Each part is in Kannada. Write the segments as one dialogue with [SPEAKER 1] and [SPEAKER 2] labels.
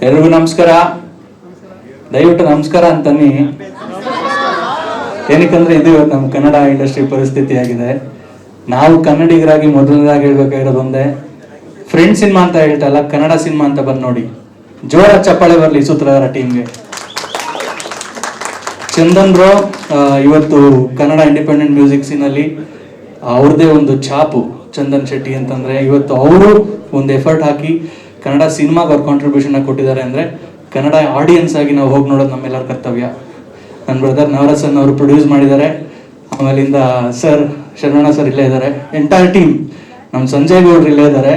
[SPEAKER 1] ಎಲ್ರಿಗೂ ನಮಸ್ಕಾರ. ದಯವಿಟ್ಟು ನಮಸ್ಕಾರ ಅಂತನ್ನಿ. ಏನಕ್ಕಂದ್ರೆ ಇದು ಇವತ್ತು ನಮ್ಮ ಕನ್ನಡ ಇಂಡಸ್ಟ್ರಿ ಪರಿಸ್ಥಿತಿ ಆಗಿದೆ. ನಾವು ಕನ್ನಡಿಗರಾಗಿ ಮೊದಲನೇದಾಗಿ ಹೇಳ್ಬೇಕಾಗಿರೋದು ಒಂದೇ, ಫ್ರೆಂಡ್ ಸಿನಿಮಾ ಅಂತ ಹೇಳ್ತಲ್ಲ, ಕನ್ನಡ ಸಿನಿಮಾ ಅಂತ ಬಂದು ನೋಡಿ. ಜೋರ ಚಪ್ಪಾಳೆ ಬರಲಿ ಸೂತ್ರಧಾರ ಟೀಮ್ಗೆ. ಚಂದನ್ ಬ್ರೋ ಇವತ್ತು ಕನ್ನಡ ಇಂಡಿಪೆಂಡೆಂಟ್ ಮ್ಯೂಸಿಕ್ ಸೀನಲ್ಲಿ ಅವ್ರದ್ದೇ ಒಂದು ಛಾಪು. ಚಂದನ್ ಶೆಟ್ಟಿ ಅಂತಂದ್ರೆ ಇವತ್ತು ಅವರು ಒಂದು ಎಫರ್ಟ್ ಹಾಕಿ ಕನ್ನಡ ಸಿನಿಮಾಗೆ ಅವ್ರ ಕಾಂಟ್ರಿಬ್ಯೂಷನ್ ಕೊಟ್ಟಿದ್ದಾರೆ ಅಂದರೆ ಕನ್ನಡ ಆಡಿಯನ್ಸ್ ಆಗಿ ನಾವು ಹೋಗಿ ನೋಡೋದು ನಮ್ಮೆಲ್ಲರ ಕರ್ತವ್ಯ. ನನ್ನ ಬ್ರದರ್ ನವರಸನ್ ಅವರು ಪ್ರೊಡ್ಯೂಸ್ ಮಾಡಿದ್ದಾರೆ. ಆಮೇಲಿಂದ ಸರ್ ಶರವಣ ಸರ್ ಇಲ್ಲೇ ಇದ್ದಾರೆ. ಎಂಟೈರ್ ಟೀಮ್, ನಮ್ಮ ಸಂಜಯ್ ಗೌಡ್ರು ಇಲ್ಲೇ ಇದ್ದಾರೆ,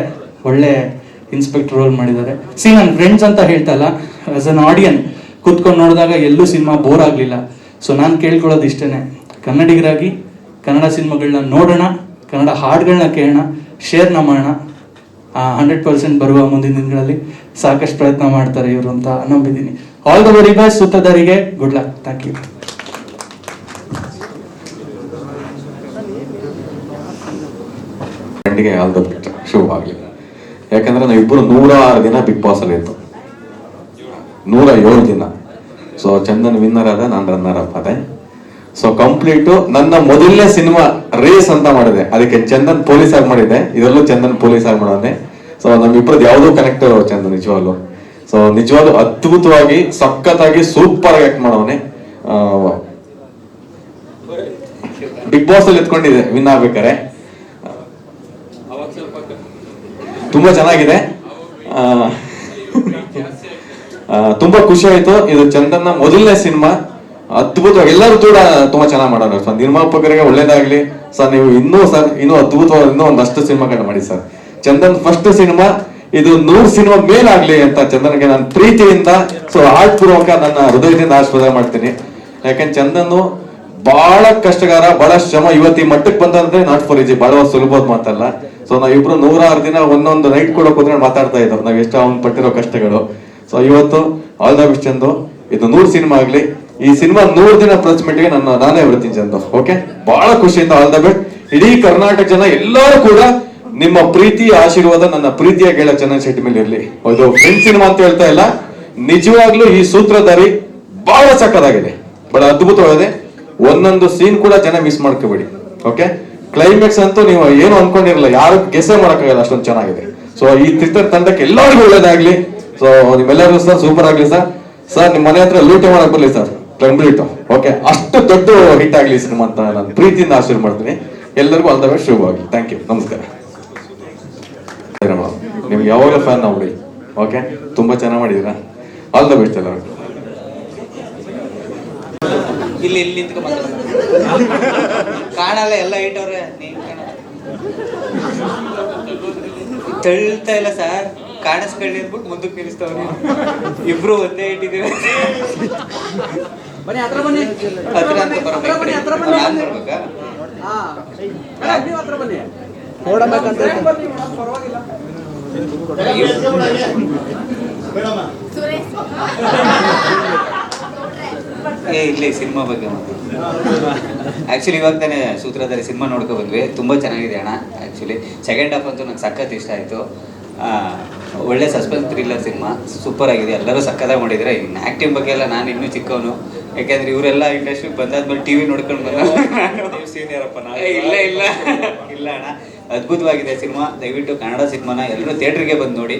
[SPEAKER 1] ಒಳ್ಳೆ ಇನ್ಸ್ಪೆಕ್ಟರ್ ರೋಲ್ ಮಾಡಿದ್ದಾರೆ. ನನ್ನ ಫ್ರೆಂಡ್ಸ್ ಅಂತ ಹೇಳ್ತಲ್ಲ, ಆಸ್ ಅನ್ ಆಡಿಯನ್ ಕೂತ್ಕೊಂಡು ನೋಡಿದಾಗ ಎಲ್ಲೂ ಸಿನಿಮಾ ಬೋರ್ ಆಗಲಿಲ್ಲ. ಸೊ ನಾನು ಕೇಳ್ಕೊಳ್ಳೋದು ಇಷ್ಟೇ, ಕನ್ನಡಿಗರಾಗಿ ಕನ್ನಡ ಸಿನಿಮಾಗಳನ್ನ ನೋಡೋಣ, ಕನ್ನಡ ಹಾಡುಗಳನ್ನ ಕೇಳೋಣ, ಶೇರ್ನ ಮಾಡೋಣ. 100% ಬರುವ ಮುಂದಿನ ದಿನಗಳಲ್ಲಿ ಸಾಕಷ್ಟು ಪ್ರಯತ್ನ ಮಾಡ್ತಾರೆ ಇವರು ಅಂತ ನಂಬಿದ್ದೀನಿ. ಆಲ್ ದ ವೆರಿ ಬೆಸ್ಟ್ ಸೂತ್ರಧಾರಿಗೆ. Good luck. Thank you.
[SPEAKER 2] All the best, ಶುಭವಾಗಲಿ. ಯಾಕಂದ್ರೆ ನಾವಿಬ್ಬರು 106 ದಿನ ಬಿಗ್ ಬಾಸ್ ಅಲ್ಲಿ ಇತ್ತು, 107 ದಿನ. ಸೊ ಚಂದನ್ ವಿನ್ನರ್ ಆದ, ನಾನು ರನ್ನರ್ ಅಪ್ ಅದೇ. ಸೊ ಕಂಪ್ಲೀಟ್ ನನ್ನ ಮೊದಲನೇ ಸಿನಿಮಾ ರೇಸ್ ಅಂತ ಮಾಡಿದೆ, ಅದಕ್ಕೆ ಚಂದನ್ ಪೊಲೀಸ್ ಆಗಿ ಮಾಡಿದ್ದೆ, ಇದರಲ್ಲೂ ಚಂದನ್ ಪೊಲೀಸ್ ಆಗಿ ಮಾಡೋದೆ. ಸೊ ನಮ್ಮಿಬ್ಬರದ್ದು ಯಾವುದೋ ಕನೆಕ್ಟ್ ಚಂದನ್ ನಿಜವಾಗ್ಲು. ಸೊ ನಿಜವಾಗ್ಲು ಅದ್ಭುತವಾಗಿ ಸಖತ್ತಾಗಿ ಸೂಪರ್ ಆಗಿ ಆಕ್ಟ್ ಮಾಡೋನೆ. ಬಿಗ್ ಬಾಸ್ ಅಲ್ಲಿ ಎತ್ಕೊಂಡಿದೆ ವಿನ್ ಆಗ್ಬೇಕಾರೆ, ತುಂಬಾ ಚೆನ್ನಾಗಿದೆ. ತುಂಬಾ ಖುಷಿ ಆಯ್ತು. ಇದು ಚಂದನ್ನ ಮೊದಲನೇ ಸಿನಿಮಾ, ಅದ್ಭುತವಾಗಿ ಎಲ್ಲರೂ ಕೂಡ ತುಂಬಾ ಚೆನ್ನಾಗಿ ಮಾಡೋಣ. ಸರ್ ನಿರ್ಮಾಪಕರಿಗೆ ಒಳ್ಳೇದಾಗ್ಲಿ ಸರ್. ನೀವು ಇನ್ನೂ ಅದ್ಭುತವಾದ ಇನ್ನೂ ಒಂದಷ್ಟು ಸಿನಿಮಾಗಳನ್ನ ಮಾಡಿ ಸರ್. ಚಂದನ್ ಫಸ್ಟ್ ಸಿನಿಮಾ, ಇದು 100 ಸಿನಿಮಾ ಮೇಲಾಗ್ಲಿ ಅಂತ ಚಂದನ್ಗೆ ನಾನು ಪ್ರೀತಿಯಿಂದ, ಸೊ ಆರ್ಟ್ಪೂರ್ವಕ ನನ್ನ ಹೃದಯದಿಂದ ಆಶೀರ್ವಾದ ಮಾಡ್ತೀನಿ. ಯಾಕಂದ್ರೆ ಚಂದನ್ ಬಹಳ ಕಷ್ಟಗಾರ, ಬಹಳ ಶ್ರಮ. ಇವತ್ತು ಈ ಮಟ್ಟಕ್ಕೆ ಬಂದಂದ್ರೆ ನಾಟ್ ಫಾರ್ ಈಜಿ, ಬಹಳ ಸುಲಭದ ಮಾತಲ್ಲ. ಸೊ ನಾವಿಬ್ರು 106 ದಿನ ಒಂದೊಂದು ನೈಟ್ ಕೂಡ ಕೂತ್ಕೊಂಡು ಮಾತಾಡ್ತಾ ಇದ್ರು, ನಾವ್ ಎಷ್ಟು ಅವ್ನು ಪಟ್ಟಿರೋ ಕಷ್ಟಗಳು. ಸೊ ಇವತ್ತು ಆಲ್ ದ ಬೆಸ್ಟ್ ಚಂದು. ಇದು 100 ಸಿನಿಮಾ ಆಗ್ಲಿ. ಈ ಸಿನಿಮಾ 100 ದಿನ ಪ್ಲಸ್ ಮಿಟ್ಗೆ ನಾನೇ ಬರ್ತೀನಿ ಚಂದು. ಓಕೆ, ಬಹಳ ಖುಷಿಯಿಂದ ಆಲ್ ದ ಬೆಸ್ಟ್. ಇಡೀ ಕರ್ನಾಟಕ ಜನ ಎಲ್ಲರೂ ಕೂಡ ನಿಮ್ಮ ಪ್ರೀತಿ ಆಶೀರ್ವಾದ ನನ್ನ ಪ್ರೀತಿಯ ಗೆಳ ಚಂದನ್ ಶೆಟ್ಟಿ ಮೇಲೆ ಇರ್ಲಿ. ಇದು ಫ್ರೆಂಡ್ ಸಿನಿಮಾ ಅಂತ ಹೇಳ್ತಾ ಇಲ್ಲ, ನಿಜವಾಗ್ಲೂ ಈ ಸೂತ್ರಧಾರಿ ಬಹಳ ಸಕ್ಕದಾಗಿದೆ, ಬಹಳ ಅದ್ಭುತವಾಗಿದೆ. ಒಂದೊಂದು ಸೀನ್ ಕೂಡ ಜನ ಮಿಸ್ ಮಾಡ್ಕೋಬೇಡಿ. ಓಕೆ, ಕ್ಲೈಮ್ಯಾಕ್ಸ್ ಅಂತೂ ನೀವು ಏನು ಅನ್ಕೊಂಡಿರಲ್ಲ, ಯಾರು ಗೆಸೆ ಮಾಡಕ್ಕಾಗಲ್ಲ, ಅಷ್ಟೊಂದು ಚೆನ್ನಾಗಿದೆ. ಸೊ ಈ ತಂಡಕ್ಕೆ ಎಲ್ಲರಿಗೂ ಒಳ್ಳೇದಾಗ್ಲಿ. ಸೊ ನಿಮ್ಮೆಲ್ಲರಿಗೂ ಸರ್ ಸೂಪರ್ ಆಗ್ಲಿ ಸರ್. ಸರ್ ನಿಮ್ಮ ಮನೆ ಹತ್ರ ಲೂಟಿ ಮಾಡಕ್ ಬರ್ಲಿ ಸರ್, ಕಂಪ್ಲೀಟ್. ಓಕೆ, ಅಷ್ಟು ದೊಡ್ಡ ಹಿಟ್ ಆಗ್ಲಿ ಸಿನಿಮಾ ಅಂತ ನಾನು ಪ್ರೀತಿಯಿಂದ ಆಶೀರ್ವಾದ ಮಾಡ್ತೀನಿ. ಎಲ್ಲರಿಗೂ ಆಲ್ ದ ಬೆಸ್ಟ್, ಶುಭವಾಗಿ. ಥ್ಯಾಂಕ್ ಯು, ನಮಸ್ಕಾರ. ನಿಮ್ಗೆ ಯಾವಾಗ ಫ್ಯಾನ್ ನೋಡಿ. ಓಕೆ, ತುಂಬಾ ಚೆನ್ನಾಗಿ ಮಾಡಿದೀರಾ. ಆಲ್ ದ ಬೆಸ್ಟ್ ಎಲ್ಲರಿಗೂ.
[SPEAKER 3] ಇಲ್ಲಿ ಕಾಣಲ್ಲ, ಎಲ್ಲ ಇಟ್ಟವ್ರೆ. ತಳ್ತಾ ಇಲ್ಲ ಸರ್, ಕಾಣಿಸ್ಕೊಳ್ಳಿ ಅಂದ್ಬಿಟ್ಟು ಮುಂದಕ್ಕೆ ನಿಲ್ಲಿಸ್ತವ್ರೆ. ಇಬ್ರು ಒಂದೇ ಇಟ್ಟಿದ್ದೀವಿ. ಹತ್ರ ಅಂತ ಬರ್ಬೇಕಾ? ಇಲ್ಲಿ ಸಿನಿಮಾ ಬಗ್ಗೆ ಆಕ್ಚುಲಿ ಇವಾಗ ತಾನೇ ಸೂತ್ರಧಾರಿ ಸಿನಿಮಾ ನೋಡ್ಕೊ ಬಂದ್ವಿ. ತುಂಬಾ ಚೆನ್ನಾಗಿದೆ ಅಣ್ಣ. ಆಕ್ಚುಲಿ ಸೆಕೆಂಡ್ ಹಾಫ್ ಅಂತೂ ನಂಗೆ ಸಖತ್ ಇಷ್ಟ ಆಯ್ತು. ಒಳ್ಳೆ ಸಸ್ಪೆನ್ಸ್ ಥ್ರಿಲ್ಲರ್ ಸಿನಿಮಾ, ಸೂಪರ್ ಆಗಿದೆ. ಎಲ್ಲರೂ ಸಕ್ಕದಾಗಿ ಮಾಡಿದ್ರೆ. ಇನ್ನು ಆಕ್ಟಿಂಗ್ ಬಗ್ಗೆ ಎಲ್ಲ ನಾನು ಇನ್ನೂ ಚಿಕ್ಕವನು, ಯಾಕೆಂದ್ರೆ ಇವರೆಲ್ಲ ಇಂಡಸ್ಟ್ರಿಗೆ ಬಂದಾದ್ಮೇಲೆ ಟಿವಿ ನೋಡ್ಕೊಂಡು ಬಂದ. ಇಲ್ಲ ಇಲ್ಲ ಇಲ್ಲ ಅಣ್ಣ, ಅದ್ಭುತವಾಗಿದೆ ಸಿನಿಮಾ. ದಯವಿಟ್ಟು ಕನ್ನಡ ಸಿನಿಮಾನ ಎಲ್ಲರೂ ಥಿಯೇಟ್ರಿಗೆ ಬಂದು ನೋಡಿ.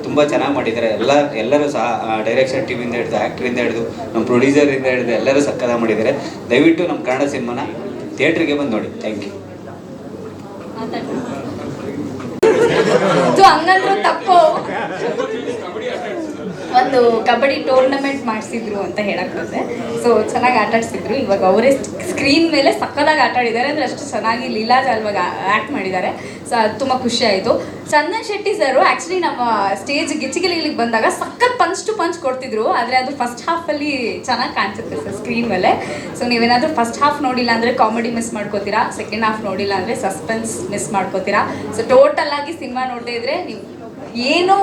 [SPEAKER 3] ತುಂಬ ಚೆನ್ನಾಗಿ ಮಾಡಿದ್ದಾರೆ. ಎಲ್ಲರೂ ಸಹ ಡೈರೆಕ್ಷನ್ ಟೀಮಿಂದ ಹಿಡಿದು, ಆ್ಯಕ್ಟ್ರಿಂದ ಹಿಡಿದು, ನಮ್ಮ ಪ್ರೊಡ್ಯೂಸರಿಂದ ಹಿಡಿದು ಎಲ್ಲರೂ ಸಕ್ಕದಾಗಿ ಮಾಡಿದ್ದಾರೆ. ದಯವಿಟ್ಟು ನಮ್ಮ ಕನ್ನಡ ಸಿನಿಮಾನ ಥಿಯೇಟ್ರಿಗೆ ಬಂದು ನೋಡಿ. Thank you.
[SPEAKER 4] ಹಂಗಂದ್ರೂ ತಪ್ಪು. ಒಂದು ಕಬಡ್ಡಿ ಟೂರ್ನಮೆಂಟ್ ಮಾಡಿಸಿದ್ರು ಅಂತ ಹೇಳಕ್ ಬಂದೆ. ಸೊ ಚೆನ್ನಾಗಿ ಆಟ ಆಡಿಸಿದ್ರು. ಇವಾಗ ಅವರೇ ಸ್ಕ್ರೀನ್ ಮೇಲೆ ಸಕ್ಕದಾಗಿ ಆಟ ಆಡಿದ್ದಾರೆ. ಅಂದರೆ ಅಷ್ಟು ಚೆನ್ನಾಗಿ ಲೀಲಾಜಾಲವಾಗಿ ಆ್ಯಕ್ಟ್ ಮಾಡಿದ್ದಾರೆ. ಸೊ ಅದು ತುಂಬ ಖುಷಿ ಆಯಿತು. ಚಂದನ್ ಶೆಟ್ಟಿ ಸರು ಆ್ಯಕ್ಚುಲಿ ನಮ್ಮ ಸ್ಟೇಜ್ ಗಿಚ್ಚಿಗಿಲಿಗೆ ಬಂದಾಗ ಸಖತ್ ಪಂಚ್ ಟು ಪಂಚ್ ಕೊಡ್ತಿದ್ರು. ಆದರೆ ಅದು ಫಸ್ಟ್ ಹಾಫಲ್ಲಿ ಚೆನ್ನಾಗಿ ಕಾಣಿಸುತ್ತೆ ಸರ್ ಸ್ಕ್ರೀನ್ ಮೇಲೆ. ಸೊ ನೀವೇನಾದರೂ ಫಸ್ಟ್ ಹಾಫ್ ನೋಡಿಲ್ಲ ಅಂದರೆ ಕಾಮಿಡಿ ಮಿಸ್ ಮಾಡ್ಕೋತೀರಾ, ಸೆಕೆಂಡ್ ಹಾಫ್ ನೋಡಿಲ್ಲ ಅಂದರೆ ಸಸ್ಪೆನ್ಸ್ ಮಿಸ್ ಮಾಡ್ಕೋತೀರಾ. ಸೊ ಟೋಟಲ್ ಆಗಿ ಸಿನಿಮಾ ನೋಡದೇ ಇದ್ರೆ ನೀವು ಏನು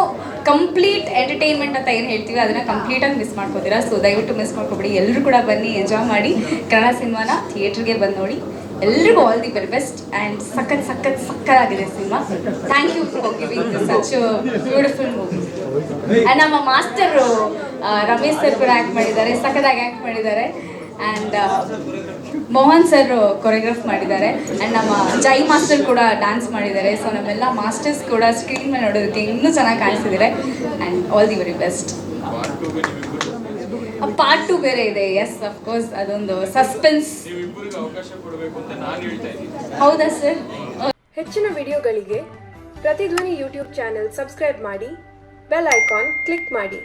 [SPEAKER 4] ಕಂಪ್ಲೀಟ್ ಎಂಟರ್ಟೈನ್ಮೆಂಟ್ ಅಂತ ಏನು ಹೇಳ್ತೀವಿ ಅದನ್ನು ಕಂಪ್ಲೀಟಾಗಿ ಮಿಸ್ ಮಾಡ್ಕೋತೀರಾ. ಸೊ ದಯವಿಟ್ಟು ಮಿಸ್ ಮಾಡ್ಕೊಬೇಡಿ. ಎಲ್ಲರೂ ಕೂಡ ಬನ್ನಿ, ಎಂಜಾಯ್ ಮಾಡಿ. ಕನ್ನಡ ಸಿನಿಮಾನ ಥಿಯೇಟ್ರಿಗೆ ಬಂದು ನೋಡಿ. ಎಲ್ರಿಗೂ all the very best and ಸಕ್ಕತ್ತಾಗಿದೆ cinema. Thank you for giving such beautiful movie. And ನಮ್ಮ ಮಾಸ್ಟರು ರಮೇಶ್ ಸರ್ ಕೂಡ ಆ್ಯಕ್ಟ್ ಮಾಡಿದ್ದಾರೆ, ಸಕ್ಕತ್ತಾಗಿ ಆ್ಯಕ್ಟ್ ಮಾಡಿದ್ದಾರೆ. ಆ್ಯಂಡ್ ಮೋಹನ್ ಸರ್ ಕೊರಿಯೋಗ್ರಾಫ್ ಮಾಡಿದ್ದಾರೆ. ಆ್ಯಂಡ್ ನಮ್ಮ ಜೈ ಮಾಸ್ಟರ್ ಕೂಡ ಡ್ಯಾನ್ಸ್ ಮಾಡಿದ್ದಾರೆ. ಸೊ ನಮ್ಮೆಲ್ಲ ಮಾಸ್ಟರ್ಸ್ ಕೂಡ ಸ್ಕ್ರೀನ್ ಮೇಲೆ ನೋಡೋದಕ್ಕೆ ಇನ್ನೂ ಚೆನ್ನಾಗಿ ಕಾಣಿಸಿದ್ದಾರೆ. And all the very best. Part 2 ಬೇರೆ ಇದೆ. ಎಸ್ ಅಫ್ಕೋರ್ಸ್, ಅದೊಂದು ಸಸ್ಪೆನ್ಸ್. ಹೌದಾ ಸರ್?
[SPEAKER 5] ಹೆಚ್ಚಿನ ವಿಡಿಯೋಗಳಿಗೆ ಪ್ರತಿಧ್ವನಿ ಯೂಟ್ಯೂಬ್ ಚಾನೆಲ್ ಸಬ್ಸ್ಕ್ರೈಬ್ ಮಾಡಿ, ಬೆಲ್ ಐಕಾನ್ ಕ್ಲಿಕ್ ಮಾಡಿ.